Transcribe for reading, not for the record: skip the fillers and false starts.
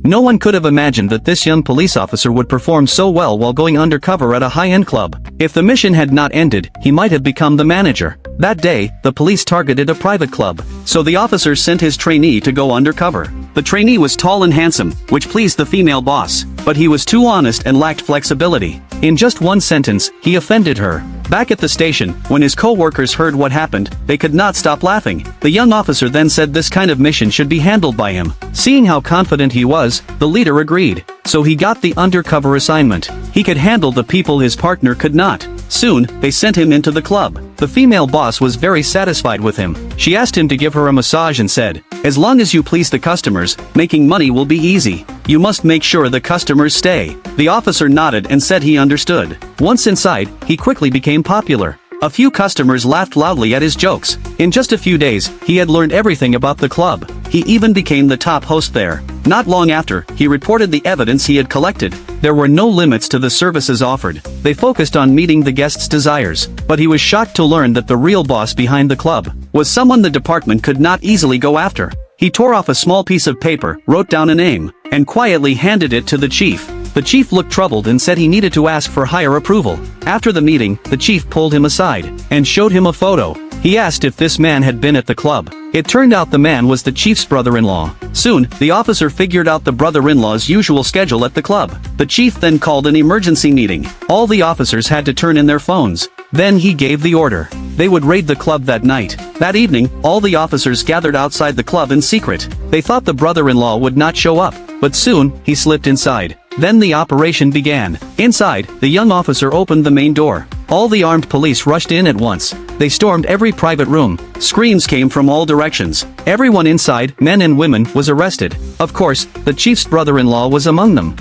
No one could have imagined that this young police officer would perform so well while going undercover at a high-end club. If the mission had not ended, he might have become the manager. That day, the police targeted a private club, so the officer sent his trainee to go undercover. The trainee was tall and handsome, which pleased the female boss, but he was too honest and lacked flexibility. In just one sentence, he offended her. Back at the station, when his co-workers heard what happened, they could not stop laughing. The young officer then said this kind of mission should be handled by him. Seeing how confident he was, the leader agreed. So he got the undercover assignment. He could handle the people his partner could not. Soon, they sent him into the club. The female boss was very satisfied with him. She asked him to give her a massage and said, "As long as you please the customers, making money will be easy. You must make sure the customers stay." The officer nodded and said he understood. Once inside, he quickly became popular. A few customers laughed loudly at his jokes. In just a few days, he had learned everything about the club. He even became the top host there. Not long after, he reported the evidence he had collected. There were no limits to the services offered. They focused on meeting the guests' desires. But he was shocked to learn that the real boss behind the club was someone the department could not easily go after. He tore off a small piece of paper, wrote down a name, and quietly handed it to the chief. The chief looked troubled and said he needed to ask for higher approval. After the meeting, the chief pulled him aside and showed him a photo. He asked if this man had been at the club. It turned out the man was the chief's brother-in-law. Soon, the officer figured out the brother-in-law's usual schedule at the club. The chief then called an emergency meeting. All the officers had to turn in their phones. Then he gave the order. They would raid the club that night. That evening, all the officers gathered outside the club in secret. They thought the brother-in-law would not show up, but soon, he slipped inside. Then the operation began. Inside, the young officer opened the main door. All the armed police rushed in at once. They stormed every private room. Screams came from all directions. Everyone inside, men and women, was arrested. Of course, the chief's brother-in-law was among them.